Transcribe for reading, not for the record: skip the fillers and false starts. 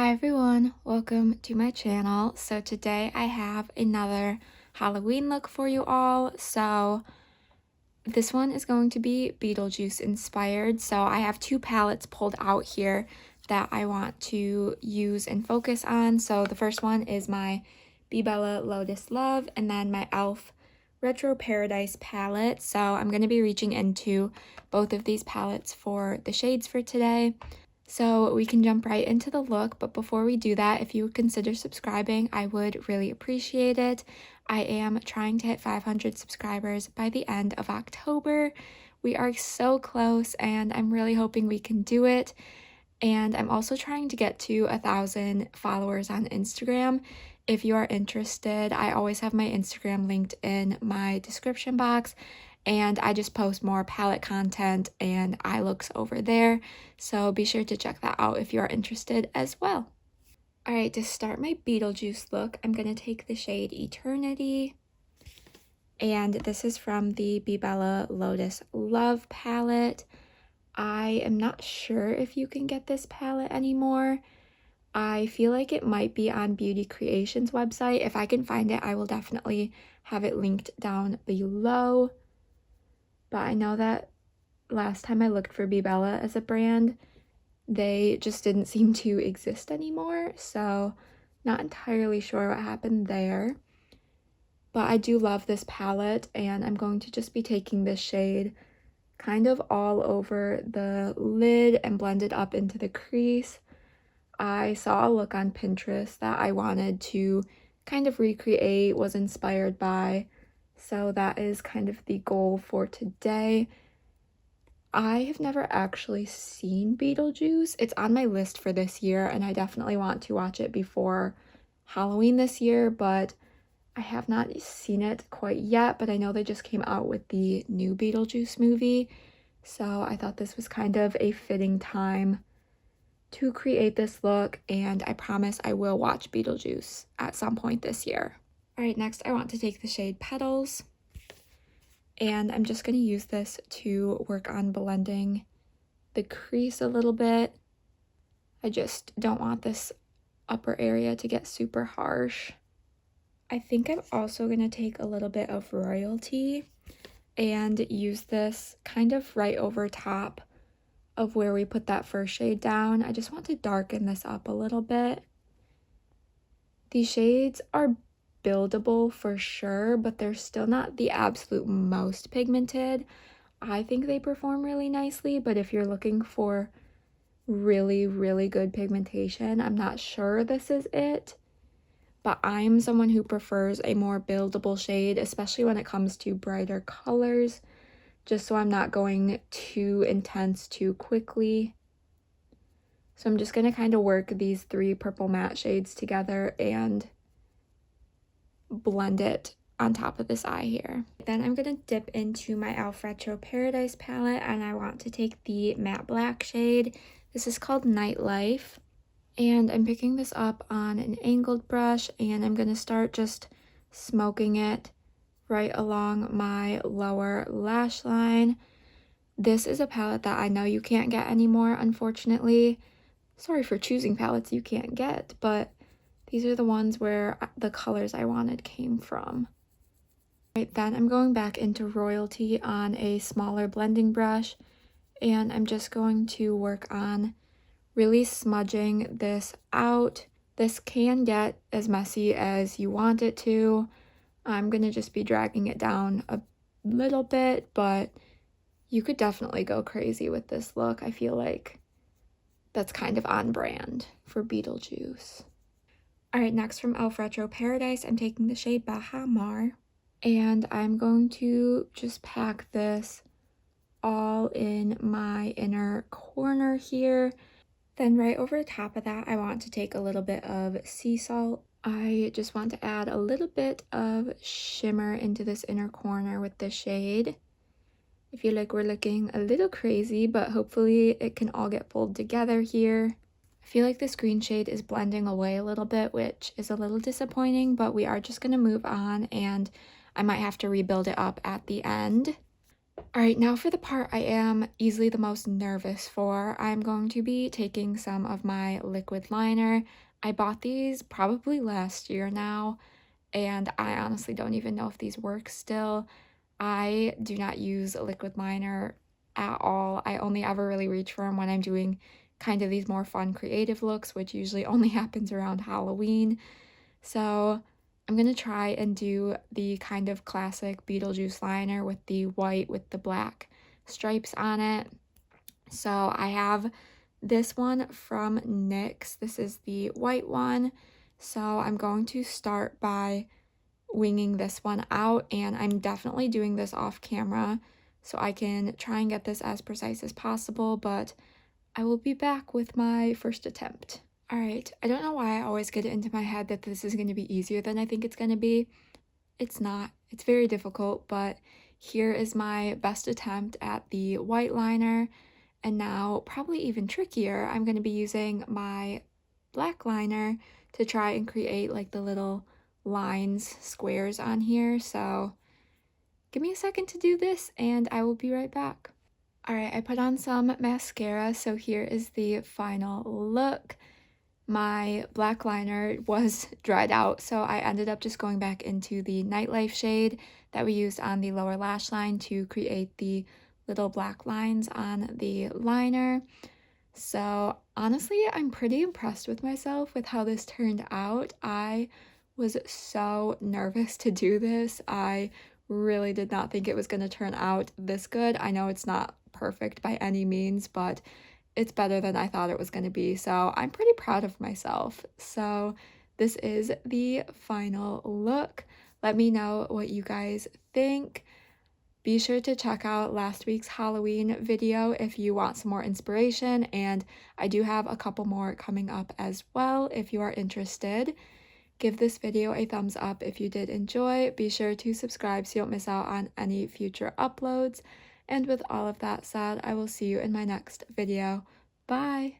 Hi everyone, welcome to my channel. So today I have another Halloween look for you all. So this one is going to be Beetlejuice inspired. So I have two palettes pulled out here that I want to use and focus on. So the first one is my Be Bella Lotus Love and then my e.l.f. Retro Paradise palette. So I'm going to be reaching into both of these palettes for the shades for today. So we can jump right into the look, but before we do that, if you would consider subscribing, I would really appreciate it. I am trying to hit 500 subscribers by the end of October. We are so close and I'm really hoping we can do it. And I'm also trying to get to 1,000 followers on Instagram. If you are interested, I always have my Instagram linked in my description box. And I just post more palette content and eye looks over there. So be sure to check that out if you are interested as well. Alright, to start my Beetlejuice look, I'm going to take the shade Eternity. And this is from the Be Bella Lotus Love palette. I am not sure if you can get this palette anymore. I feel like it might be on Beauty Creations website. If I can find it, I will definitely have it linked down below. But I know that last time I looked for Be Bella as a brand, they just didn't seem to exist anymore. So not entirely sure what happened there. But I do love this palette and I'm going to just be taking this shade kind of all over the lid and blend it up into the crease. I saw a look on Pinterest that I wanted to kind of recreate, was inspired by. So that is kind of the goal for today. I have never actually seen Beetlejuice. It's on my list for this year and I definitely want to watch it before Halloween this year, but I have not seen it quite yet, but I know they just came out with the new Beetlejuice movie. So I thought this was kind of a fitting time to create this look, and I promise I will watch Beetlejuice at some point this year. Alright, next I want to take the shade Petals, and I'm just going to use this to work on blending the crease a little bit. I just don't want this upper area to get super harsh. I think I'm also going to take a little bit of Royalty and use this kind of right over top of where we put that first shade down. I just want to darken this up a little bit. These shades are buildable for sure, but they're still not the absolute most pigmented. I think they perform really nicely, but if you're looking for really, really good pigmentation, I'm not sure this is it. But I'm someone who prefers a more buildable shade, especially when it comes to brighter colors, just so I'm not going too intense too quickly. So I'm just going to kind of work these three purple matte shades together and blend it on top of this eye here. Then I'm going to dip into my e.l.f. Retro Paradise palette and I want to take the matte black shade. This is called Nightlife. And I'm picking this up on an angled brush and I'm going to start just smoking it right along my lower lash line. This is a palette that I know you can't get anymore, unfortunately. Sorry for choosing palettes you can't get, but these are the ones where the colors I wanted came from. Right, then I'm going back into Royalty on a smaller blending brush and I'm just going to work on really smudging this out. This can get as messy as you want it to. I'm going to just be dragging it down a little bit, but you could definitely go crazy with this look. I feel like that's kind of on brand for Beetlejuice. Alright, next from e.l.f. Retro Paradise, I'm taking the shade Bahamar, and I'm going to just pack this all in my inner corner here. Then right over the top of that, I want to take a little bit of sea salt. I just want to add a little bit of shimmer into this inner corner with the shade. I feel like we're looking a little crazy, but hopefully it can all get pulled together here. I feel like this green shade is blending away a little bit, which is a little disappointing, but we are just going to move on and I might have to rebuild it up at the end. All right, now for the part I am easily the most nervous for. I'm going to be taking some of my liquid liner. I bought these probably last year now, and I honestly don't even know if these work still. I do not use a liquid liner at all. I only ever really reach for them when I'm doing kind of these more fun creative looks, which usually only happens around Halloween. So I'm gonna try and do the kind of classic Beetlejuice liner with the white with the black stripes on it. So I have this one from NYX. This is the white one. So I'm going to start by winging this one out, and I'm definitely doing this off camera so I can try and get this as precise as possible, but I will be back with my first attempt. All right, I don't know why I always get it into my head that this is going to be easier than I think it's going to be. It's not. It's very difficult, but here is my best attempt at the white liner. And now, probably even trickier, I'm going to be using my black liner to try and create like the little lines, squares on here. So give me a second to do this and I will be right back. All right, I put on some mascara, so here is the final look. My black liner was dried out, so I ended up just going back into the Nightlife shade that we used on the lower lash line to create the little black lines on the liner. So honestly, I'm pretty impressed with myself with how this turned out. I was so nervous to do this. I really did not think it was going to turn out this good. I know it's not perfect by any means, but it's better than I thought it was going to be. So I'm pretty proud of myself. So this is the final look. Let me know what you guys think. Be sure to check out last week's Halloween video if you want some more inspiration, and I do have a couple more coming up as well if you are interested. Give this video a thumbs up if you did enjoy. Be sure to subscribe so you don't miss out on any future uploads. And with all of that said, I will see you in my next video. Bye!